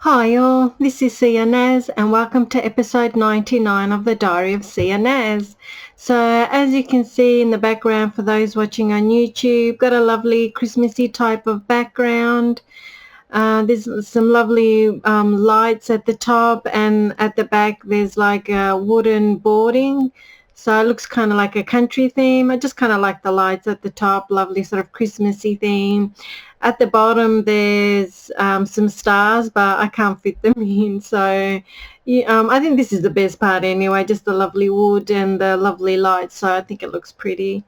Hi all, this is Sia Naz and welcome to episode 99 of the Diary of Sia Naz. So as you can see in the background for those watching on YouTube, got a lovely Christmassy type of background. There's some lovely lights at the top, and at the back there's like a wooden boarding. So it looks kind of like a country theme. I just kind of like the lights at the top, lovely sort of Christmassy theme. At the bottom there's some stars, but I can't fit them in. So yeah, I think this is the best part anyway, just the lovely wood and the lovely lights. So I think it looks pretty.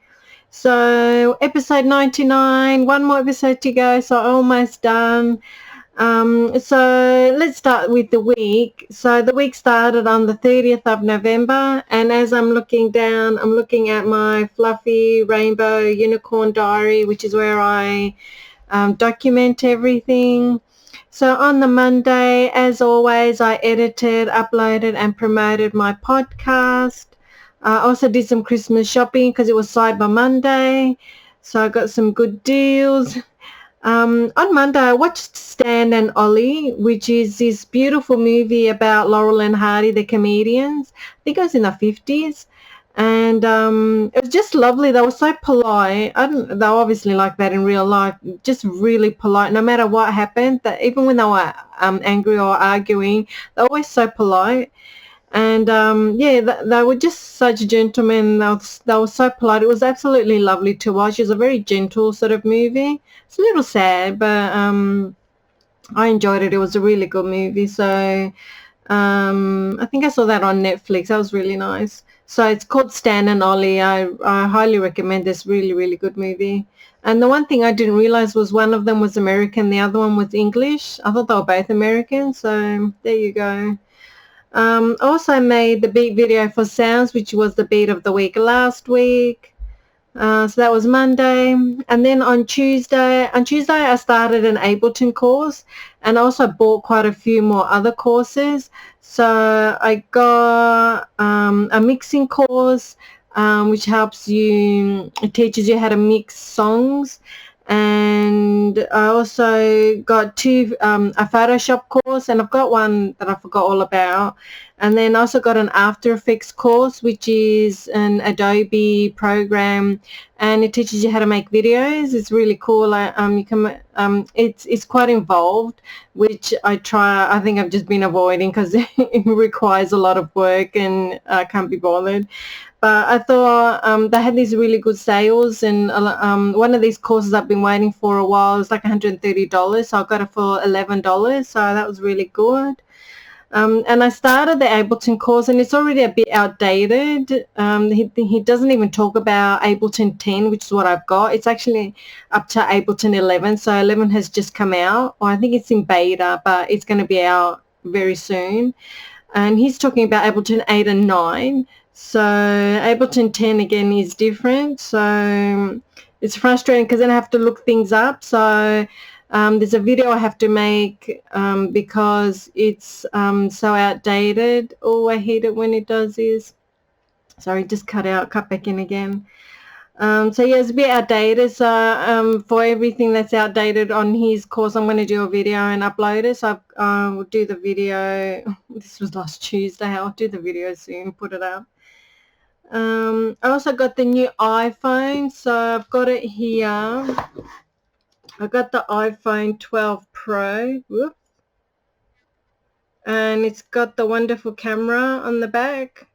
So episode 99, one more episode to go, so almost done. So let's start with the week. So the week started on the 30th of November, and as I'm looking down, I'm looking at my fluffy rainbow unicorn diary, which is where I document everything. So on the Monday, as always, I edited, uploaded and promoted my podcast. I also did some Christmas shopping because it was Cyber Monday. So I got some good deals. On Monday, I watched Stan and Ollie, which is this beautiful movie about Laurel and Hardy, the comedians. I think it was in the 50s. And it was just lovely. They were so polite. They were obviously like that in real life, just really polite. No matter what happened, that even when they were angry or arguing, they're always so polite. And yeah, they were just such gentlemen. They were so polite. It was absolutely lovely to watch. It was a very gentle sort of movie. It's a little sad, but I enjoyed it. It was a really good movie. So I think I saw that on Netflix. That was really nice. So it's called Stan and Ollie. I highly recommend this. Really, really good movie. And the one thing I didn't realize was one of them was American, the other one was English. I thought they were both American. So there you go. Also made the beat video for Sounds, which was the beat of the week last week. So that was Monday. And then on Tuesday I started an Ableton course and also bought quite a few more other courses. So I got a mixing course, which helps you, it teaches you how to mix songs. And I also got a Photoshop course, and I've got one that I forgot all about. And then I also got an After Effects course, which is an Adobe program, and it teaches you how to make videos. It's really cool. You can it's quite involved, which I think I've just been avoiding because it requires a lot of work and I can't be bothered. But I thought they had these really good sales, and one of these courses I've been waiting for a while is like $130, so I got it for $11, so that was really good. And I started the Ableton course, and it's already a bit outdated. He doesn't even talk about Ableton 10, which is what I've got. It's actually up to Ableton 11, so 11 has just come out, or I think it's in beta, but it's going to be out very soon. And he's talking about Ableton 8 and 9. So Ableton 10 again is different. So it's frustrating because then I have to look things up. So there's a video I have to make because it's so outdated. Oh, I hate it when it does this. Sorry, just cut back in again. So yeah, it's a bit outdated. So for everything that's outdated on his course, I'm going to do a video and upload it. So I'll do the video. This was last Tuesday. I'll do the video soon, put it up. I also got the new iPhone. So I've got it here. I got the iPhone 12 Pro. Whoop. And it's got the wonderful camera on the back.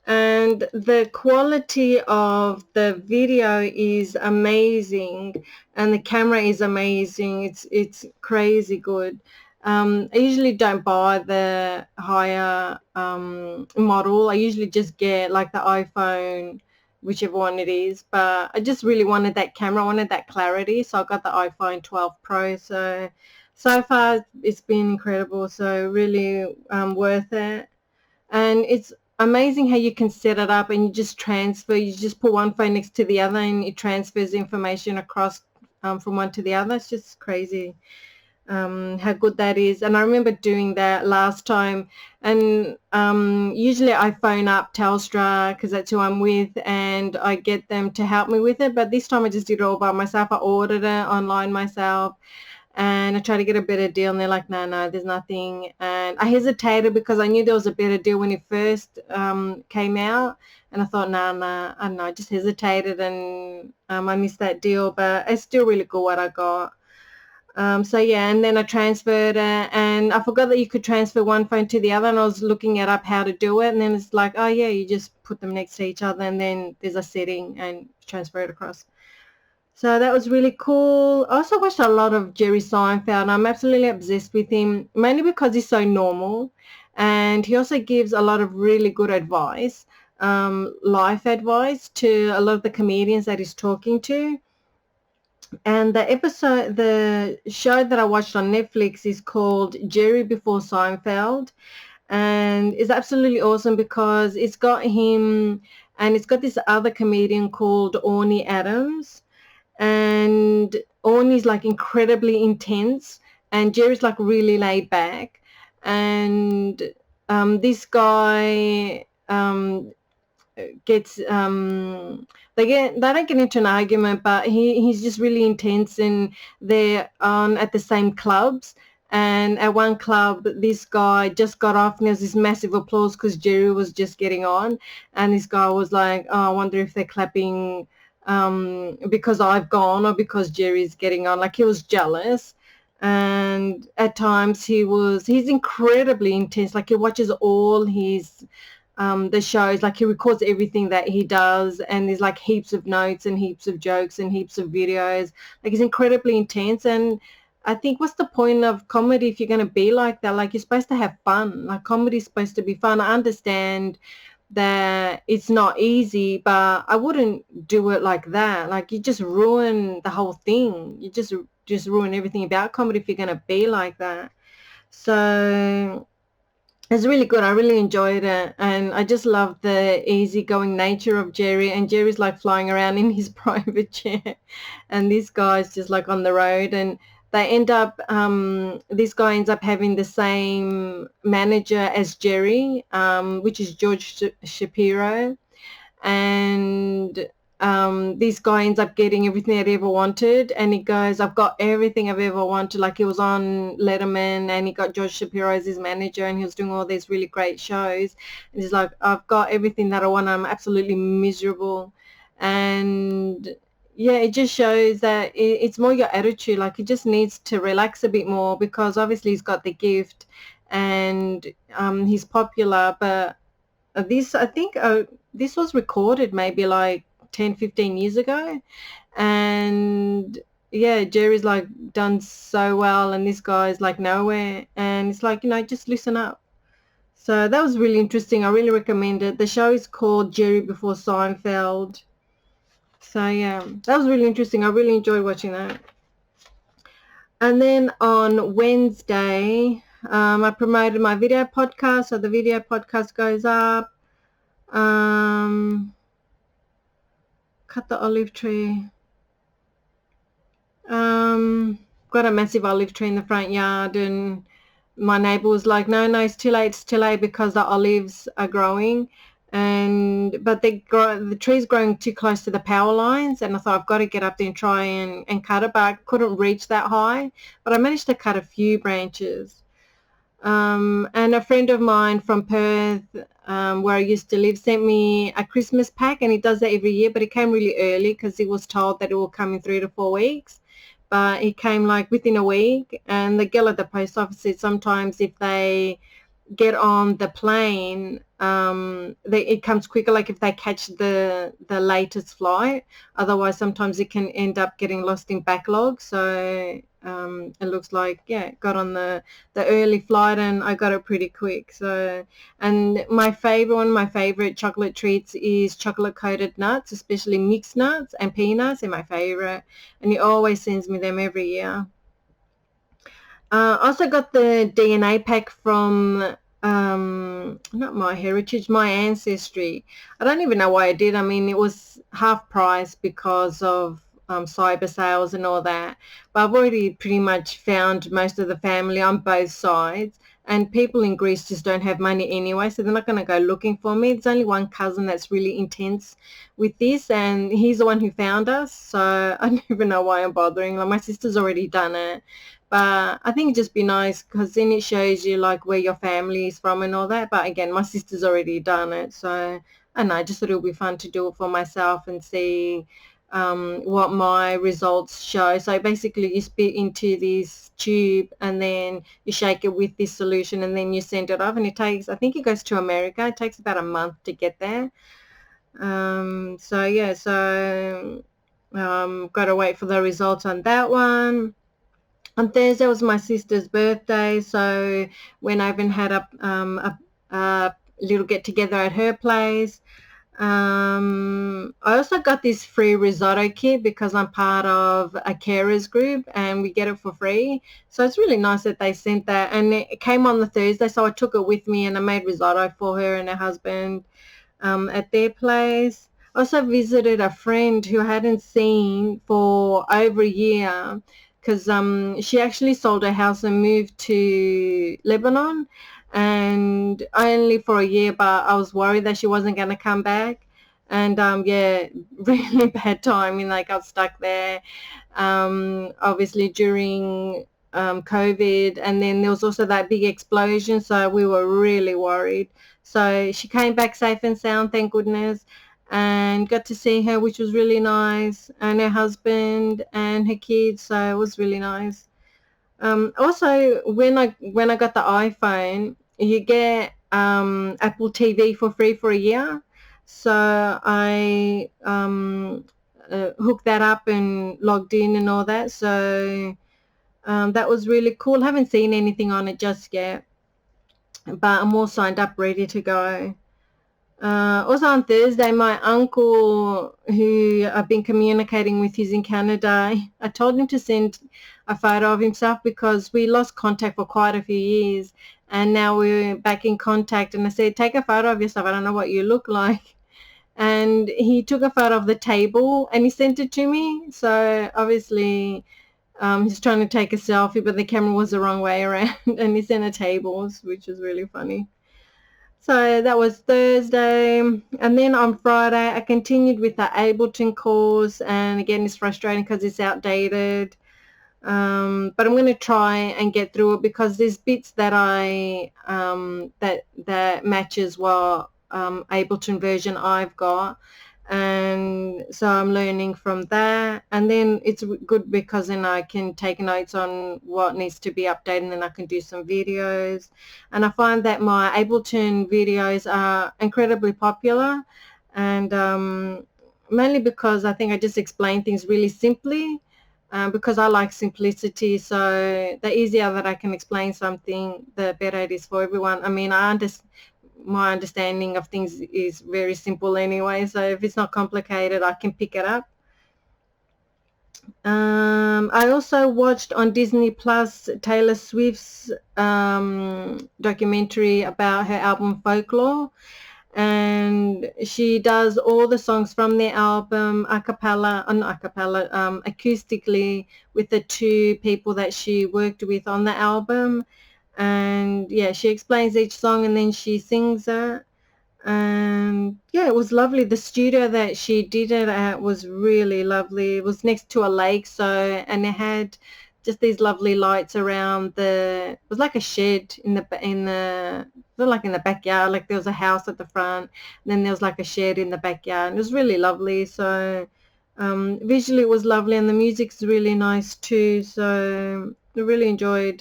And the quality of the video is amazing, and the camera is amazing. It's crazy good. I usually don't buy the higher model. I usually just get like the iPhone, whichever one it is, but I just really wanted that camera. I wanted that clarity, so I got the iPhone 12 Pro. So far it's been incredible, so really worth it. And it's amazing how you can set it up and you just put one phone next to the other and it transfers information across from one to the other. It's just crazy how good that is. And I remember doing that last time, and usually I phone up Telstra because that's who I'm with, and I get them to help me with it, but this time I just did it all by myself. I ordered it online myself, and I tried to get a better deal, and they're like, no, there's nothing. And I hesitated because I knew there was a better deal when it first came out, and I thought, no, I don't know, I just hesitated, and I missed that deal, but it's still really good what I got. So yeah, and then I transferred and I forgot that you could transfer one phone to the other, and I was looking it up how to do it, and then it's like, oh yeah, you just put them next to each other, and then there's a setting and transfer it across. So that was really cool. I also watched a lot of Jerry Seinfeld, and I'm absolutely obsessed with him, mainly because he's so normal, and he also gives a lot of really good advice, life advice to a lot of the comedians that he's talking to. And the show that I watched on Netflix is called Jerry Before Seinfeld, and it's absolutely awesome because it's got him and it's got this other comedian called Orny Adams, and Orny's like incredibly intense, and Jerry's like really laid back, and this guy gets they don't get into an argument, but he's just really intense, and they're on at the same clubs. And at one club, this guy just got off, and there's this massive applause because Jerry was just getting on, and this guy was like, oh, I wonder if they're clapping because I've gone or because Jerry's getting on. Like, he was jealous. And at times he's incredibly intense. Like, he watches all his the shows, like he records everything that he does, and there's like heaps of notes and heaps of jokes and heaps of videos. Like, he's incredibly intense, and I think, what's the point of comedy if you're going to be like that? Like, you're supposed to have fun. Like, comedy's supposed to be fun. I understand that it's not easy, but I wouldn't do it like that. Like, you just ruin the whole thing. You just ruin everything about comedy if you're going to be like that. So it's really good. I really enjoyed it, and I just love the easygoing nature of Jerry. And Jerry's like flying around in his private jet, and this guy's just like on the road. And they end up, this guy ends up having the same manager as Jerry, which is George Shapiro, and this guy ends up getting everything that he ever wanted, and he goes, I've got everything I've ever wanted. Like, he was on Letterman, and he got George Shapiro as his manager, and he was doing all these really great shows, and he's like, I've got everything that I want. I'm absolutely miserable. And yeah, it just shows that it's more your attitude. Like, he just needs to relax a bit more, because obviously he's got the gift, and he's popular. But I think this was recorded maybe like 10-15 years ago, and yeah, Jerry's like done so well, and this guy's like nowhere, and it's like, just listen up. So that was really interesting. I really recommend it. The show is called Jerry Before Seinfeld. So yeah, that was really interesting. I really enjoyed watching that. And then on Wednesday, I promoted my video podcast, so the video podcast goes up. Cut the olive tree. Got a massive olive tree in the front yard, and my neighbor was like, no, it's too late because the olives are growing, but the tree's growing too close to the power lines, and I thought, I've got to get up there and try and cut it, but I couldn't reach that high, but I managed to cut a few branches. And a friend of mine from Perth, where I used to live, sent me a Christmas pack, and he does that every year, but it came really early because he was told that it will come in 3 to 4 weeks. But it came like within a week, and the girl at the post office said sometimes if they get on the plane, it comes quicker, like if they catch the latest flight. Otherwise, sometimes it can end up getting lost in backlog. So it looks like, yeah, got on the early flight, and I got it pretty quick. So, and one of my favorite chocolate treats is chocolate coated nuts, especially mixed nuts, and peanuts are my favorite, and he always sends me them every year. Also got the DNA pack from not MyHeritage, MyAncestry. I don't even know why I did. I mean, it was half price because of cyber sales and all that, but I've already pretty much found most of the family on both sides, and people in Greece just don't have money anyway, so they're not going to go looking for me. There's only one cousin that's really intense with this, and he's the one who found us, so I don't even know why I'm bothering. Like, my sister's already done it, but I think it'd just be nice because then it shows you like where your family is from and all that. But again, my sister's already done it, so I don't know, I just thought it would be fun to do it for myself and see what my results show. So basically you spit into this tube and then you shake it with this solution and then you send it off, and it takes, I think it goes to America. It takes about a month to get there. So yeah, so got to wait for the results on that one. On Thursday was my sister's birthday, so went over and had a little get together at her place. I also got this free risotto kit because I'm part of a carers group and we get it for free. So it's really nice that they sent that, and it came on the Thursday, so I took it with me and I made risotto for her and her husband at their place. I also visited a friend who I hadn't seen for over a year because she actually sold her house and moved to Lebanon, and only for a year, but I was worried that she wasn't going to come back. And yeah, really bad timing. Like, I got stuck there obviously during COVID, and then there was also that big explosion, so we were really worried. So she came back safe and sound, thank goodness, and got to see her, which was really nice, and her husband and her kids, so it was really nice. Also, when I got the iPhone, you get Apple TV for free for a year. So I hooked that up and logged in and all that. So that was really cool. I haven't seen anything on it just yet, but I'm all signed up, ready to go. Also on Thursday, my uncle, who I've been communicating with, he's in Canada. I told him to send a photo of himself because we lost contact for quite a few years, and now we're back in contact. And I said, take a photo of yourself. I don't know what you look like. And he took a photo of the table and he sent it to me. So obviously he's trying to take a selfie, but the camera was the wrong way around and he sent a tables, which was really funny. So that was Thursday, and then on Friday I continued with the Ableton course, and again it's frustrating because it's outdated, but I'm going to try and get through it because there's bits that I that matches what Ableton version I've got, and so I'm learning from that. And then it's good because then I can take notes on what needs to be updated, and then I can do some videos. And I find that my Ableton videos are incredibly popular, and mainly because I think I just explain things really simply, because I like simplicity. So the easier that I can explain something, the better it is for everyone. I mean, my understanding of things is very simple anyway, so if it's not complicated, I can pick it up. I also watched on Disney Plus Taylor Swift's documentary about her album Folklore, and she does all the songs from the album a cappella, not a cappella, acoustically, with the two people that she worked with on the album. And yeah, she explains each song and then she sings it. And yeah, it was lovely. The studio that she did it at was really lovely. It was next to a lake, so, and it had just these lovely lights around it was like a shed like in the backyard, like there was a house at the front, and then there was like a shed in the backyard. It was really lovely. So visually it was lovely, and the music's really nice too, so I really enjoyed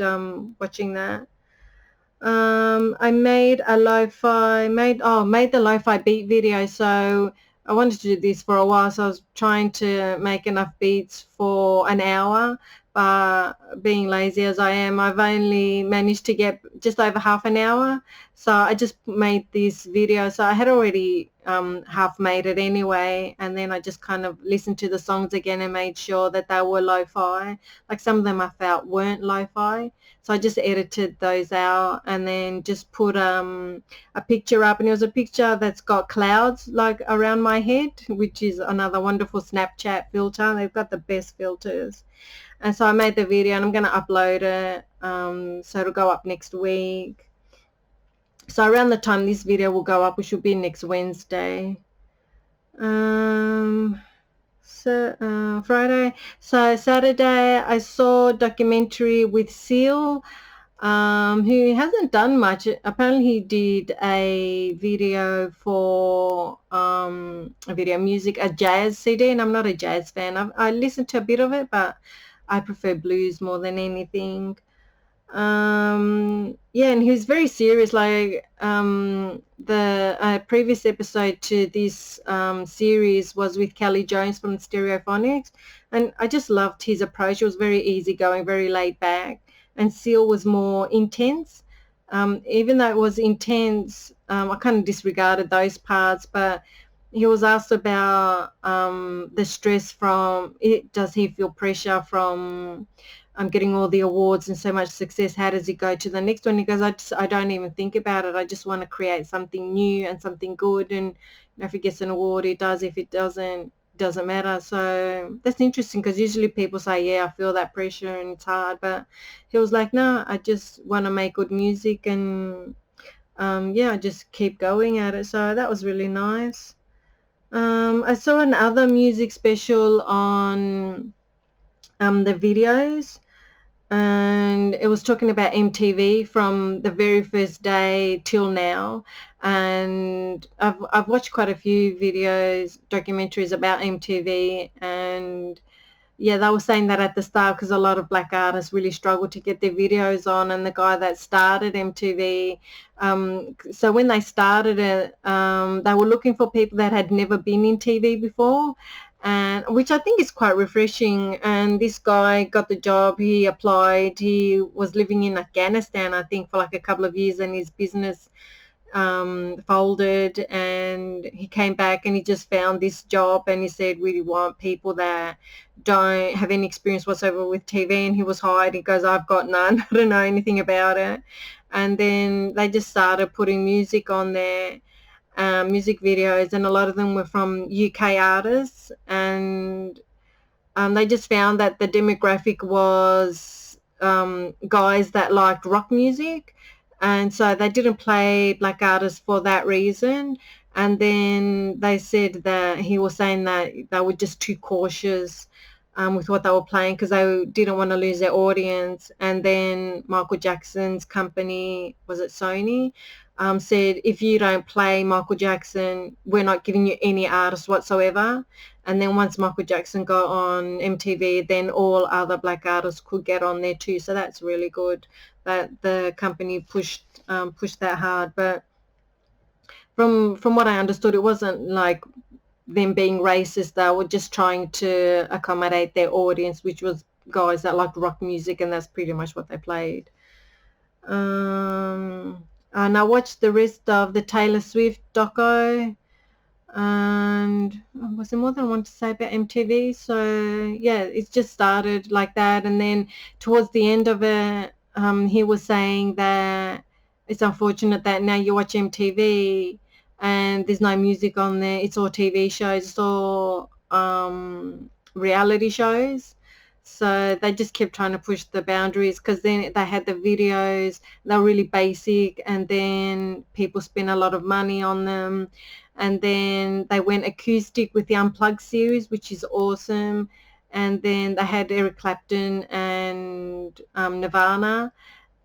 watching that. I made the lo-fi beat video. So I wanted to do this for a while, so I was trying to make enough beats for an hour, but being lazy as I am, I've only managed to get just over half an hour. So I just made this video. So I had already half made it anyway, and then I just kind of listened to the songs again and made sure that they were lo-fi. Like some of them I felt weren't lo-fi, so I just edited those out and then just put a picture up, and it was a picture that's got clouds like around my head, which is another wonderful Snapchat filter. They've got the best filters. And so I made the video and I'm going to upload it, so it'll go up next week. So around the time this video will go up, which will be next Wednesday. Friday. So Saturday I saw a documentary with Seal, who hasn't done much. Apparently he did a video for a video music, a jazz CD, and I'm not a jazz fan. I listened to a bit of it, but I prefer blues more than anything. Yeah, and he was very serious. Like the previous episode to this series was with Kelly Jones from Stereophonics, and I just loved his approach. It was very easygoing, very laid back, and Seal was more intense. Even though it was intense, I kind of disregarded those parts, but he was asked about the stress from it. Does he feel pressure from getting all the awards and so much success? How does he go to the next one? He goes, I don't even think about it. I just want to create something new and something good. And if he gets an award, he does. If it doesn't matter. So that's interesting, because usually people say, yeah, I feel that pressure and it's hard. But he was like, no, I just want to make good music, and yeah, I just keep going at it. So that was really nice. I saw another music special on the videos, and it was talking about MTV from the very first day till now. And I've watched quite a few videos, documentaries about MTV, and yeah, they were saying that at the start, because a lot of black artists really struggled to get their videos on, and the guy that started MTV, so when they started it, they were looking for people that had never been in TV before, and which I think is quite refreshing. And this guy got the job. He applied. He was living in Afghanistan, I think, for like a couple of years, and his business folded, and he came back and he just found this job, and he said, we want people that don't have any experience whatsoever with TV. And he was hired. He goes, I've got none. I don't know anything about it. And then they just started putting music on there, music videos, and a lot of them were from UK artists. And they just found that the demographic was guys that liked rock music, and so they didn't play black artists for that reason. And then they said that he was saying that they were just too cautious with what they were playing, because they didn't want to lose their audience. And then Michael Jackson's company, was it Sony, said, if you don't play Michael Jackson, we're not giving you any artists whatsoever. And then once Michael Jackson got on MTV, then all other black artists could get on there too. So that's really good that the company pushed that hard. But from what I understood, it wasn't like them being racist. They were just trying to accommodate their audience, which was guys that liked rock music, and that's pretty much what they played. And I watched the rest of the Taylor Swift doco, and was there more than I want to say about MTV? So yeah, it's just started like that. And then towards the end of it, he was saying that it's unfortunate that now you watch MTV and there's no music on there. It's all TV shows, it's all reality shows. So they just kept trying to push the boundaries, because then they had the videos, they were really basic, and then people spent a lot of money on them. And then they went acoustic with the Unplugged series, which is awesome. And then they had Eric Clapton and Nirvana.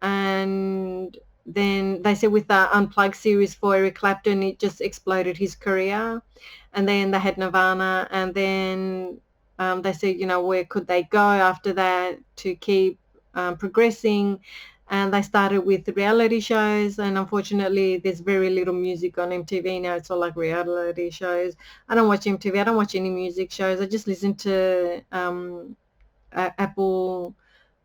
And then they said with the Unplugged series for Eric Clapton, it just exploded his career. And then they had Nirvana, and then they said, where could they go after that to keep progressing? And they started with the reality shows, and unfortunately there's very little music on MTV now. It's all like reality shows. I don't watch MTV. I don't watch any music shows. I just listen to Apple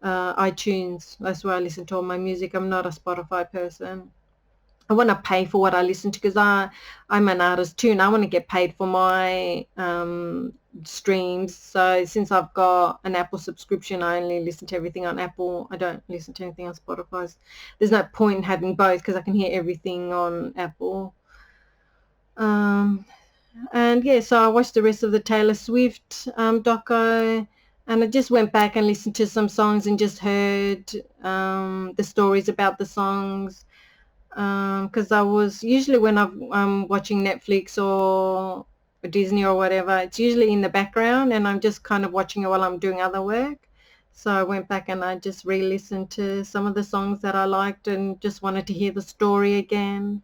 iTunes. That's where I listen to all my music. I'm not a Spotify person. I want to pay for what I listen to, because I'm an artist too, and I want to get paid for my streams. So since I've got an Apple subscription, I only listen to everything on Apple. I don't listen to anything on Spotify. There's no point in having both, because I can hear everything on Apple. And yeah, so I watched the rest of the Taylor Swift doco, and I just went back and listened to some songs and just heard the stories about the songs. Because I was usually, when I'm watching Netflix or Disney or whatever, it's usually in the background, and I'm just kind of watching it while I'm doing other work. So I went back and I just re-listened to some of the songs that I liked and just wanted to hear the story again.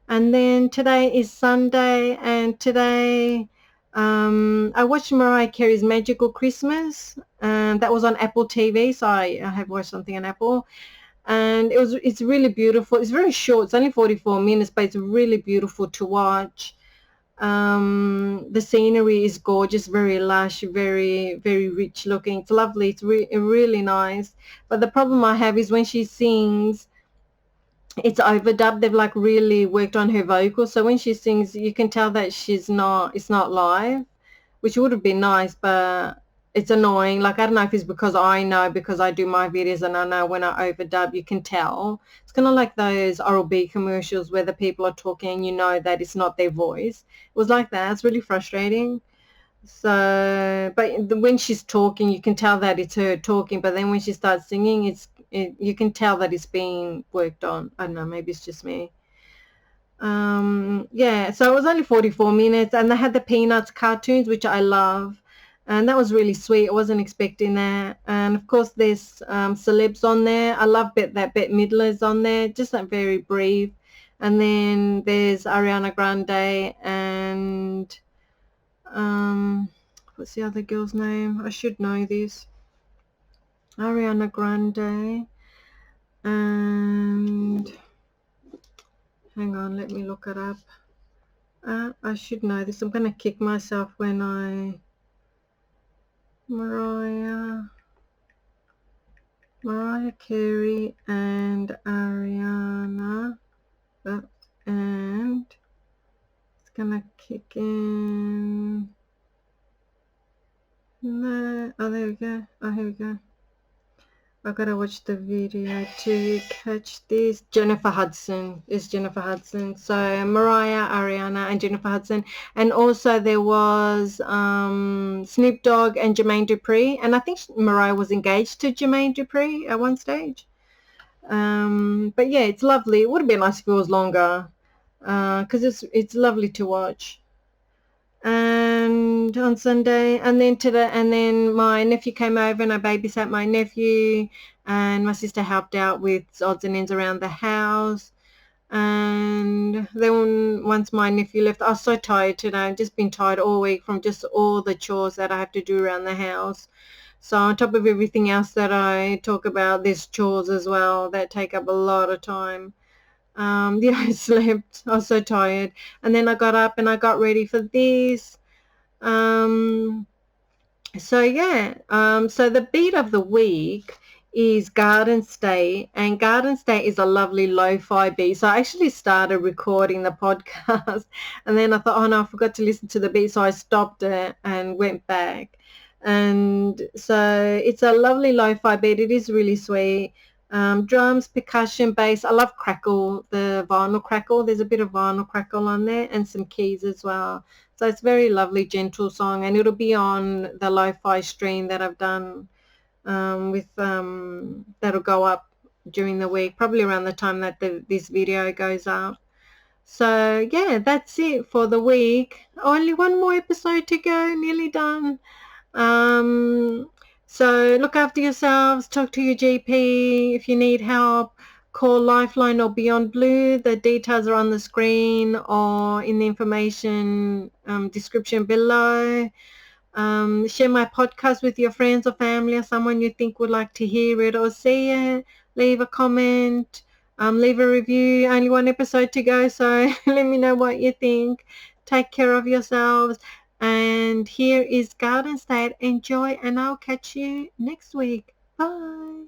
And then today is Sunday, and today I watched Mariah Carey's Magical Christmas, and that was on Apple TV, so I have watched something on Apple. And it's really beautiful. It's very short. It's only 44 minutes, but it's really beautiful to watch. The scenery is gorgeous, very lush, very, very rich looking. It's lovely. It's really nice. But the problem I have is when she sings, it's overdubbed. They've like really worked on her vocals, so when she sings, you can tell that it's not live, which would have been nice, but it's annoying. Like, I don't know if it's because because I do my videos, and I know when I overdub, you can tell. It's kind of like those Oral-B commercials where the people are talking and you know that it's not their voice. It was like that. It's really frustrating. So, but when she's talking, you can tell that it's her talking, but then when she starts singing, you can tell that it's being worked on. I don't know, maybe it's just me. Yeah, so it was only 44 minutes, and they had the Peanuts cartoons, which I love, and that was really sweet. I wasn't expecting that. And of course there's celebs on there. I love that Bette Midler's on there, just like very brief. And then there's Ariana Grande and what's the other girl's name? I should know this. Ariana Grande, and hang on, let me look it up. I should know this. I'm gonna kick myself when Mariah Carey and Ariana, and it's gonna kick in. No, oh, there we go. Oh, here we go. I gotta watch the video to catch this. Jennifer Hudson is Jennifer Hudson. So Mariah, Ariana, and Jennifer Hudson. And also there was Snoop Dogg and Jermaine Dupri. And I think Mariah was engaged to Jermaine Dupri at one stage. But yeah, it's lovely. It would have been nice if it was longer, because it's lovely to watch. And on Sunday, and then my nephew came over, and I babysat my nephew, and my sister helped out with odds and ends around the house. And then once my nephew left, I was so tired today. I've just been tired all week from just all the chores that I have to do around the house. So on top of everything else that I talk about, there's chores as well that take up a lot of time. Yeah, I slept. I was so tired. And then I got up and I got ready for this. So yeah, so the beat of the week is Garden State, and Garden State is a lovely lo-fi beat. So I actually started recording the podcast, and then I thought, oh no, I forgot to listen to the beat, so I stopped it and went back. And so it's a lovely lo-fi beat. It is really sweet. Drums, percussion, bass. I love crackle, the vinyl crackle. There's a bit of vinyl crackle on there, and some keys as well. So it's very lovely, gentle song, and it'll be on the lo-fi stream that I've done that'll go up during the week, probably around the time that this video goes up. So yeah, that's it for the week. Only one more episode to go, nearly done. So look after yourselves, talk to your GP if you need help. Call Lifeline or Beyond Blue. The details are on the screen or in the information description below. Share my podcast with your friends or family or someone you think would like to hear it or see it. Leave a comment. Leave a review. Only one episode to go, so let me know what you think. Take care of yourselves. And here is Garden State. Enjoy, and I'll catch you next week. Bye.